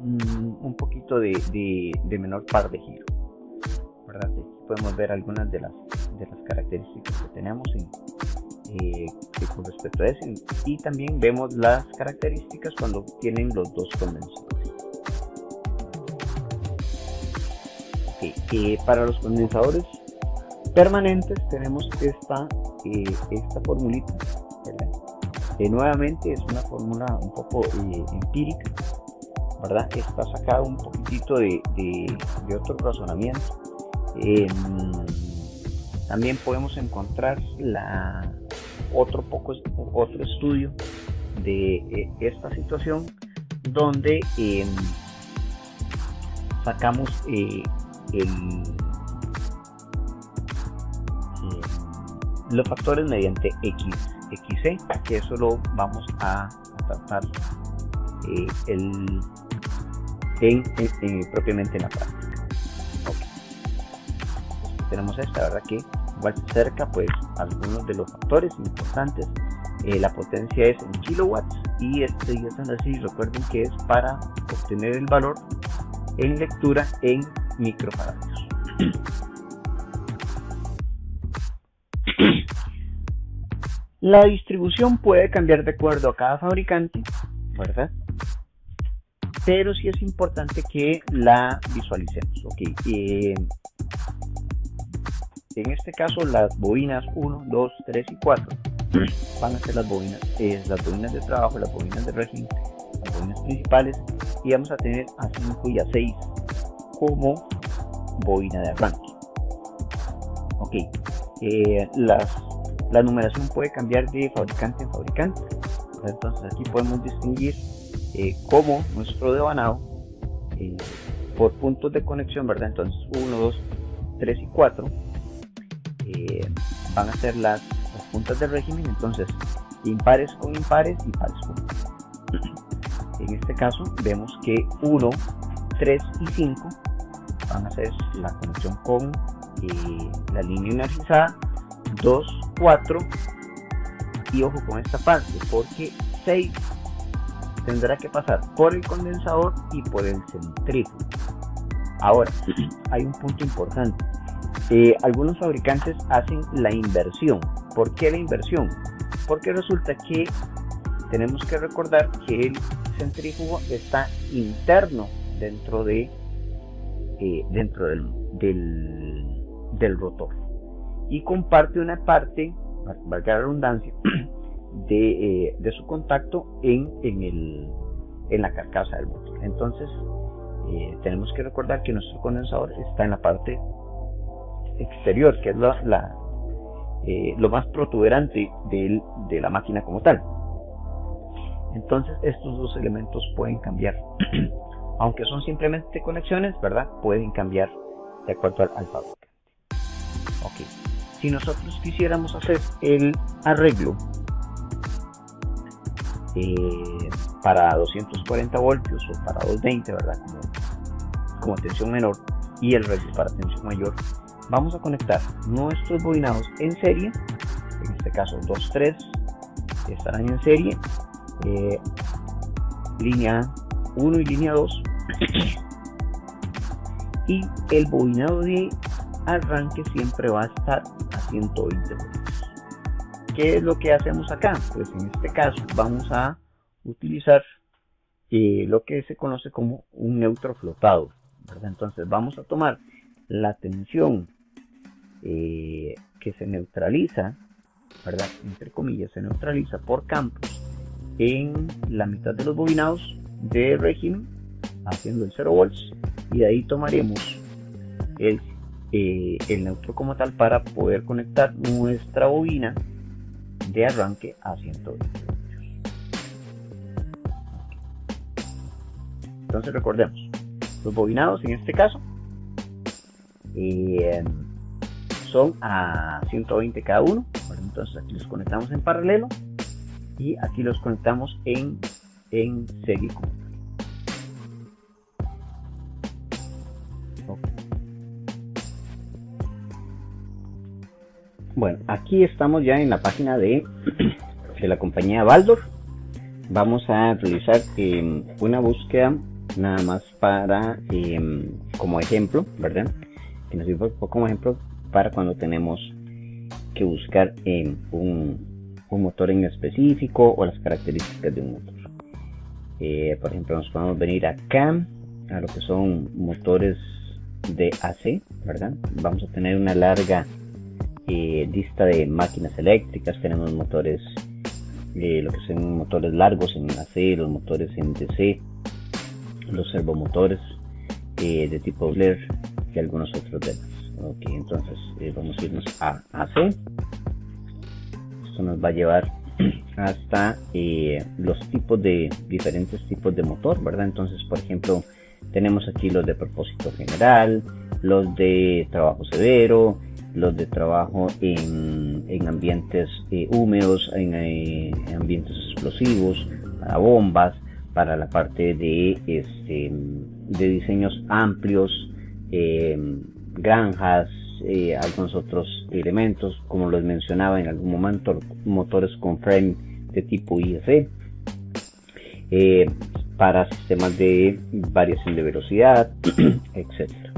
un poquito de menor par de giro, ¿verdad? Aquí podemos ver algunas de las características que tenemos con respecto a eso, y también vemos las características cuando tienen los dos condensadores. Para los condensadores permanentes tenemos esta formulita, ¿verdad? Nuevamente es una fórmula un poco empírica, ¿verdad? Está sacado un poquitito de otro razonamiento. También podemos encontrar otro estudio de esta situación donde sacamos los factores mediante XC, que eso lo vamos a tratar propiamente en la práctica. Okay. Pues tenemos esta, ¿verdad? Que igual se acerca pues algunos de los factores importantes. La potencia es en kilowatts y este ya están así, recuerden que es para obtener el valor en lectura en microfaradios. La distribución puede cambiar de acuerdo a cada fabricante, ¿verdad? Pero sí es importante que la visualicemos. Okay. En este caso las bobinas 1, 2, 3 y 4 van a ser las bobinas de trabajo, las bobinas de régimen, las bobinas principales, y vamos a tener a 5 y a 6 como bobina de arranque. Okay. La numeración puede cambiar de fabricante en fabricante, entonces aquí podemos distinguir como nuestro devanado por puntos de conexión, ¿verdad? Entonces 1, 2, 3 y 4 van a ser las puntas del régimen, entonces impares con impares y pares con impares. En este caso vemos que 1, 3 y 5 van a ser la conexión con la línea energizada, 2, 4 y ojo con esta parte porque 6 tendrá que pasar por el condensador y por el centrífugo. Ahora, hay un punto importante. Algunos fabricantes hacen la inversión. ¿Por qué la inversión? Porque resulta que tenemos que recordar que el centrífugo está interno dentro del rotor y comparte una parte, valga la redundancia, de su contacto en la carcasa del motor. Entonces tenemos que recordar que nuestro condensador está en la parte exterior, que es lo más protuberante de la máquina como tal. Entonces estos dos elementos pueden cambiar aunque son simplemente conexiones, ¿verdad? Pueden cambiar de acuerdo al fabricante. Ok, si nosotros quisiéramos hacer el arreglo para 240 voltios o para 220, ¿verdad? Como tensión menor, y el reglo para tensión mayor, vamos a conectar nuestros bobinados en serie. En este caso 2, 3 estarán en serie, línea 1 y línea 2, y el bobinado de arranque siempre va a estar a 120 voltios. ¿Qué es lo que hacemos acá? Pues en este caso vamos a utilizar lo que se conoce como un neutro flotado, ¿verdad? Entonces vamos a tomar la tensión que se neutraliza, ¿verdad? Entre comillas, se neutraliza por campos en la mitad de los bobinados de régimen, haciendo el 0 volts, y de ahí tomaremos el neutro como tal para poder conectar nuestra bobina de arranque a 120 voltios. Entonces recordemos, los bobinados en este caso son a 120 cada uno. Entonces aquí los conectamos en paralelo y aquí los conectamos en serie. Bueno, aquí estamos ya en la página de la compañía Baldor. Vamos a realizar una búsqueda nada más para como ejemplo, ¿verdad? Que nos sirve como ejemplo para cuando tenemos que buscar un motor en específico o las características de un motor. Por ejemplo, nos podemos venir acá a lo que son motores de AC, ¿verdad? Vamos a tener una larga lista de máquinas eléctricas. Tenemos motores, lo que son motores largos en AC, los motores en DC, los servomotores de tipo Blair y algunos otros temas. Ok, entonces vamos a irnos a AC. Esto nos va a llevar hasta los diferentes tipos de motor, ¿verdad? Entonces, por ejemplo, tenemos aquí los de propósito general, los de trabajo severo, los de trabajo en ambientes húmedos, en ambientes explosivos, para bombas, para la parte de diseños amplios, granjas, algunos otros elementos, como los mencionaba en algún momento, motores con frame de tipo IC, para sistemas de variación de velocidad, etcétera.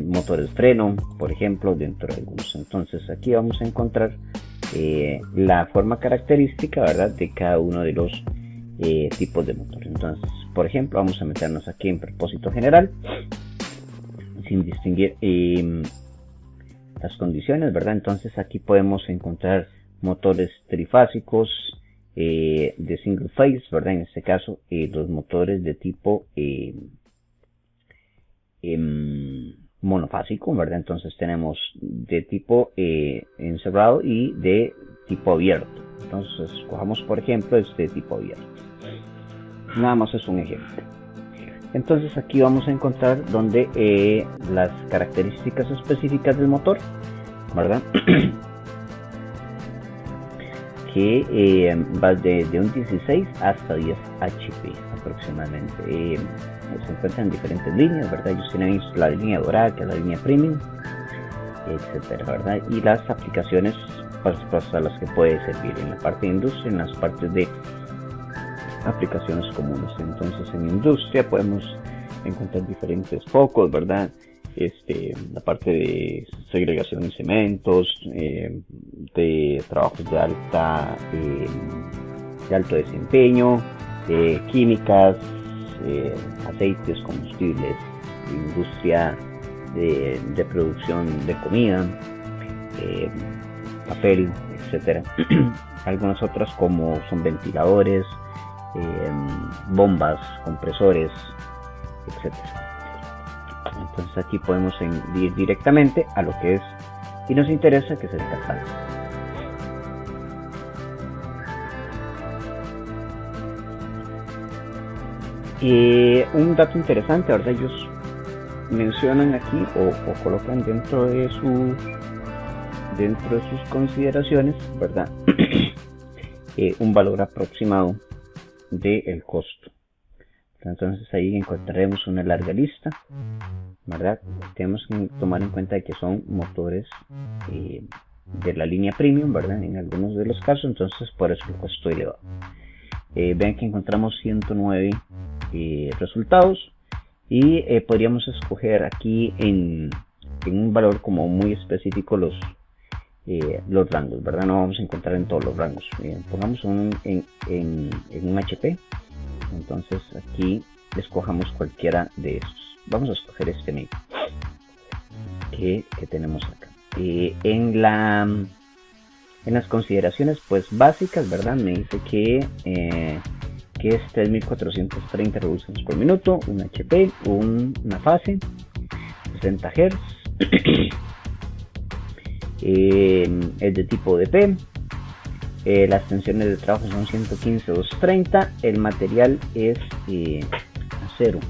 Motores freno, por ejemplo, dentro de algunos. Entonces aquí vamos a encontrar la forma característica, ¿verdad?, de cada uno de los tipos de motor. Entonces, por ejemplo, vamos a meternos aquí en propósito general sin distinguir las condiciones, ¿verdad? Entonces aquí podemos encontrar motores trifásicos, de single phase, ¿verdad? En este caso los motores de tipo monofásico, ¿verdad? Entonces tenemos de tipo encerrado y de tipo abierto. Entonces cojamos por ejemplo este tipo abierto. nada más es un ejemplo. Entonces aquí vamos a encontrar donde las características específicas del motor, ¿verdad? Que va de un 16 hasta 10 HP aproximadamente. Se encuentran en diferentes líneas, ¿verdad? Ellos tienen la línea dorada, que es la línea premium, etcétera, ¿verdad? Y las aplicaciones pues, a las que puede servir en la parte de industria, en las partes de aplicaciones comunes. Entonces en industria podemos encontrar diferentes focos, ¿verdad? La parte de segregación de cementos, de trabajos de alto desempeño, químicas, aceites, combustibles, industria de producción de comida, papel, etcétera. Algunas otras como son ventiladores, bombas, compresores, etcétera. Entonces aquí podemos ir directamente a lo que es y nos interesa, que es el catálogo. Un dato interesante, ¿verdad? Ellos mencionan aquí o colocan dentro de sus consideraciones, ¿verdad? Un valor aproximado del costo. Entonces ahí encontraremos una larga lista, ¿verdad? Tenemos que tomar en cuenta que son motores de la línea premium, ¿verdad? En algunos de los casos, entonces por eso el costo elevado. Vean que encontramos 109 resultados y podríamos escoger aquí en un valor como muy específico los rangos, ¿verdad? No vamos a encontrar en todos los rangos. Pongamos en un HP. Entonces aquí escojamos cualquiera de estos. Vamos a escoger este medio que tenemos acá. En las consideraciones pues básicas, ¿verdad? Me dice que es 3430 revoluciones por minuto, un HP, una fase, 60 Hz, es de tipo DP. Las tensiones de trabajo son 115/230. El material es acero,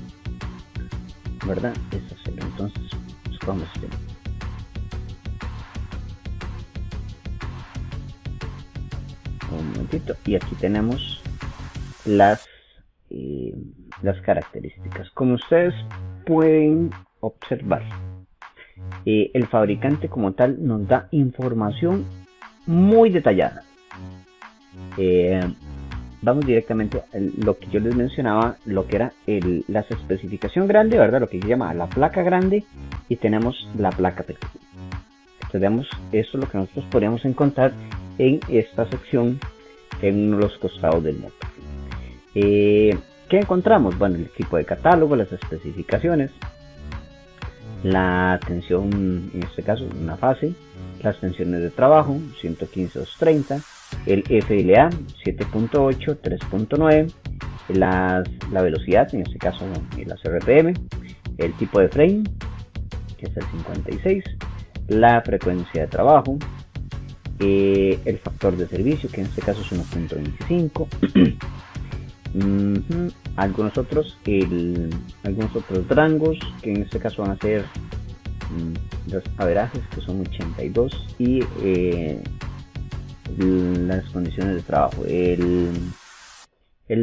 ¿verdad? Es acero. Entonces buscamos este. Un momentito. Y aquí tenemos las características. Como ustedes pueden observar, el fabricante como tal nos da información muy detallada. Vamos directamente a lo que yo les mencionaba, lo que era la especificación grande, ¿verdad? Lo que se llama la placa grande, y tenemos la placa pequeña. Entonces veamos, esto es lo que nosotros podríamos encontrar en esta sección en uno de los costados del motor. ¿Qué encontramos? Bueno, el tipo de catálogo, las especificaciones, la tensión, en este caso una fase, las tensiones de trabajo 115/230, el FLA 7.8, 3.9, la velocidad, en este caso las RPM, el tipo de frame, que es el 56, la frecuencia de trabajo, el factor de servicio, que en este caso es 1.25, algunos otros rangos, que en este caso van a ser los averajes, que son 82, y las condiciones de trabajo, el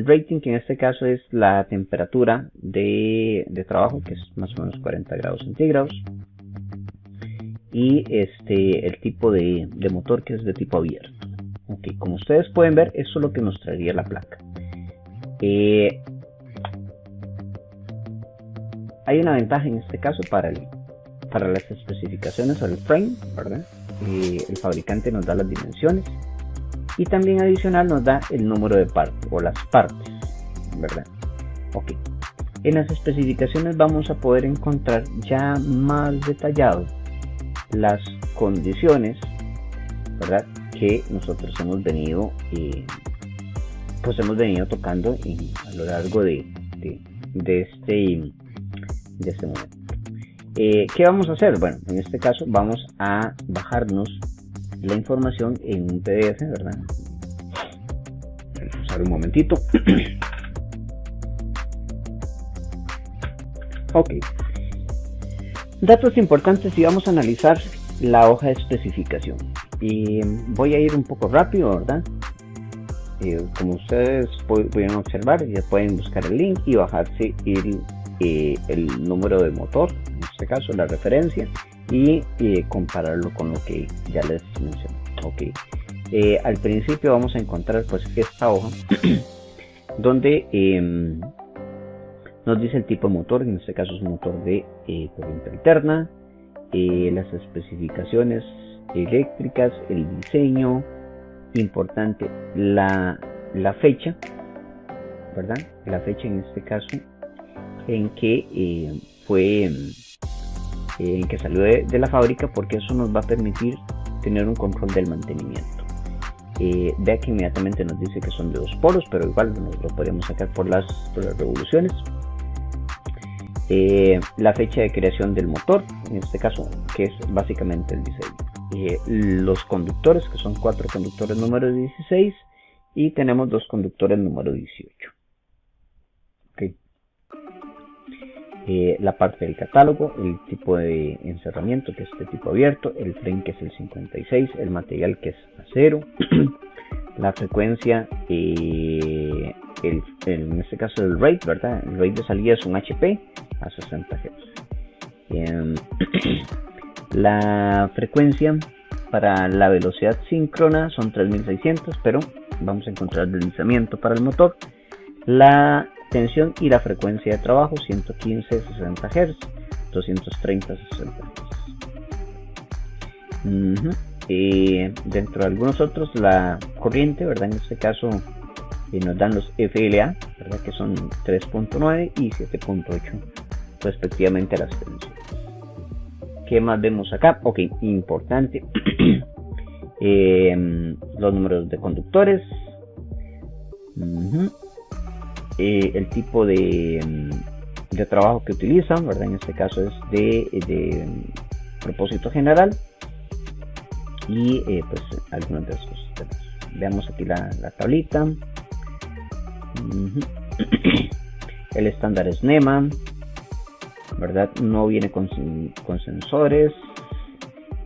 rating, que en este caso es la temperatura de trabajo, que es más o menos 40 grados centígrados, y el tipo de motor, que es de tipo abierto. Okay, como ustedes pueden ver, eso es lo que nos traería la placa. Hay una ventaja en este caso para las especificaciones o el frame, ¿verdad? El fabricante nos da las dimensiones y también adicional nos da el número de partes o las partes, ¿verdad? Ok, en las especificaciones vamos a poder encontrar ya más detallado las condiciones, ¿verdad? Que nosotros hemos venido tocando a lo largo de este momento. ¿Qué vamos a hacer? Bueno, en este caso vamos a bajarnos la información en un PDF, ¿verdad? Vamos a usar un momentito. Ok. Datos importantes y vamos a analizar la hoja de especificación. Y voy a ir un poco rápido, ¿verdad? Como ustedes pueden observar, ya pueden buscar el link y bajarse el número de motor, en este caso la referencia, y compararlo con lo que ya les mencioné. Ok. Al principio vamos a encontrar pues esta hoja donde nos dice el tipo de motor, en este caso es un motor de corriente alterna, las especificaciones eléctricas, el diseño, importante la fecha, ¿verdad? La fecha en este caso en que en que salió de la fábrica, porque eso nos va a permitir tener un control del mantenimiento. Vea que inmediatamente nos dice que son de 2 polos, pero igual nos lo podemos sacar por las revoluciones. La fecha de creación del motor, en este caso, que es básicamente el diseño. Los conductores, que son 4 conductores número 16, y tenemos 2 conductores número 18. Okay. La parte del catálogo, el tipo de encerramiento, que es de tipo abierto, el frame, que es el 56, el material, que es acero, la frecuencia, en este caso el rate, ¿verdad? El rate de salida es un HP a 60 Hz. La frecuencia para la velocidad síncrona son 3600, pero vamos a encontrar deslizamiento para el motor. La tensión y la frecuencia de trabajo 115 60 Hz, 230 60 Hz. Dentro de algunos otros, la corriente, ¿verdad? En este caso nos dan los FLA, ¿verdad? Que son 3.9 y 7.8 respectivamente las tensiones. ¿Qué más vemos acá? Ok, importante. Los números de conductores. El tipo de trabajo que utilizan, ¿verdad? En este caso es de propósito general. Y pues algunos de esos temas. Veamos aquí la tablita. El estándar es NEMA, ¿verdad? No viene con sensores.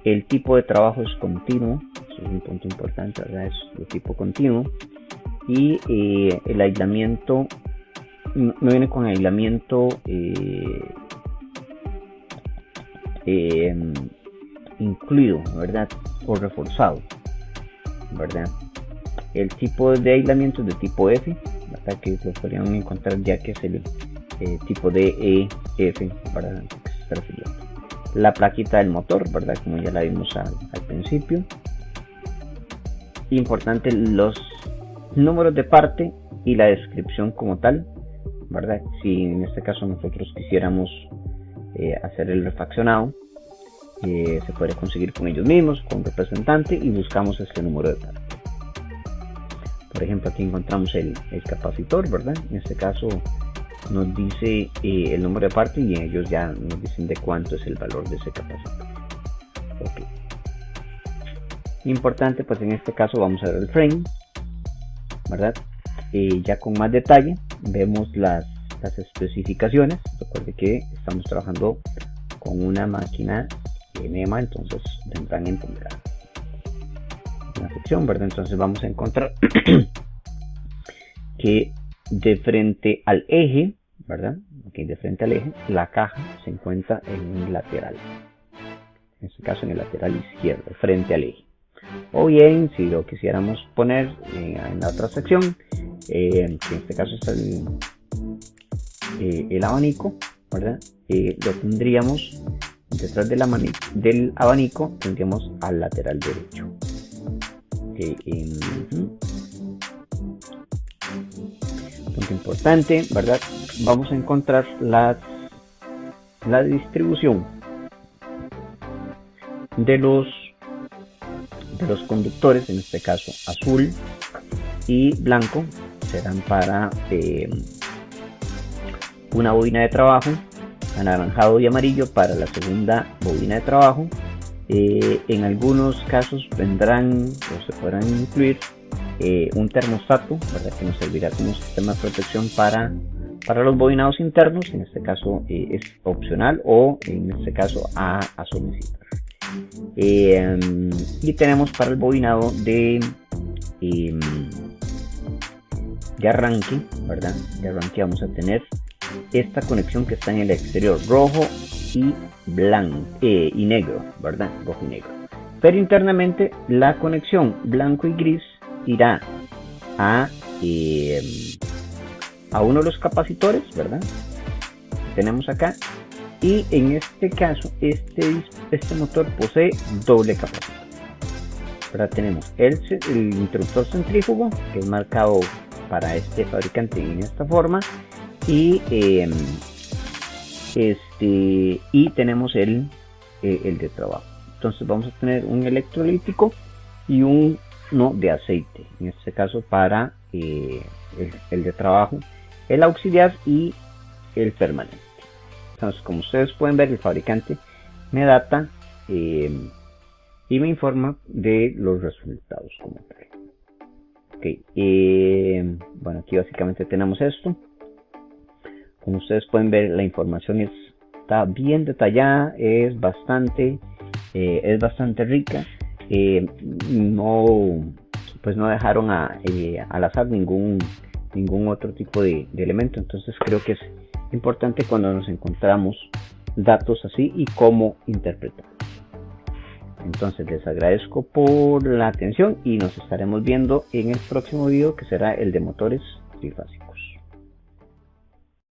El tipo de trabajo es continuo, eso es un punto importante, ¿verdad? Es de tipo continuo. Y el aislamiento no viene con aislamiento incluido, ¿verdad? O reforzado, ¿verdad? El tipo de aislamiento es de tipo F, ¿verdad? Que lo podrían encontrar ya que es el tipo de EF para que se está refiriendo. La plaquita del motor, ¿verdad? Como ya la vimos al principio. Importante los números de parte y la descripción como tal, ¿verdad? Si en este caso nosotros quisiéramos hacer el refaccionado, se puede conseguir con ellos mismos, con representante, y buscamos este número de parte. Por ejemplo, aquí encontramos el capacitor, ¿verdad? En este caso nos dice el número de parte y ellos ya nos dicen de cuánto es el valor de ese capacitor. Okay. Importante, pues en este caso vamos a ver el frame, ¿verdad? Ya con más detalle vemos las especificaciones. Recuerde que estamos trabajando con una máquina NEMA, entonces vendrán en la sección, ¿verdad? Entonces vamos a encontrar que de frente al eje, ¿verdad? Okay, de frente al eje, la caja se encuentra en el lateral, en este caso en el lateral izquierdo, frente al eje. O bien, si lo quisiéramos poner en la otra sección, que en este caso está el abanico, ¿verdad? Lo tendríamos detrás del abanico, tendríamos al lateral derecho. Punto importante, ¿verdad? Vamos a encontrar la distribución de los conductores, en este caso azul y blanco, serán para una bobina de trabajo, anaranjado y amarillo para la segunda bobina de trabajo. En algunos casos vendrán o se podrán incluir un termostato, ¿verdad? Que nos servirá como sistema de protección para Para los bobinados internos, en este caso es opcional, o en este caso a solicitar. Y tenemos para el bobinado de arranque, ¿verdad? De arranque vamos a tener esta conexión que está en el exterior, rojo y blanco y negro, ¿verdad? Rojo y negro. Pero internamente la conexión blanco y gris irá a uno de los capacitores, ¿verdad? Que tenemos acá. Y en este caso, este motor posee doble capacitor. Ahora tenemos el interruptor centrífugo, que es marcado para este fabricante en esta forma, y tenemos el de trabajo. Entonces vamos a tener un electrolítico y uno de aceite, en este caso para el de trabajo, el auxiliar y el permanente. Entonces, como ustedes pueden ver, el fabricante me data y me informa de los resultados como tal. Okay. Bueno, aquí básicamente tenemos esto. Como ustedes pueden ver, la información está bien detallada, es bastante rica. No dejaron al azar ningún otro tipo de elemento. Entonces creo que es importante cuando nos encontramos datos así y cómo interpretarlos. Entonces les agradezco por la atención y nos estaremos viendo en el próximo video, que será el de motores trifásicos.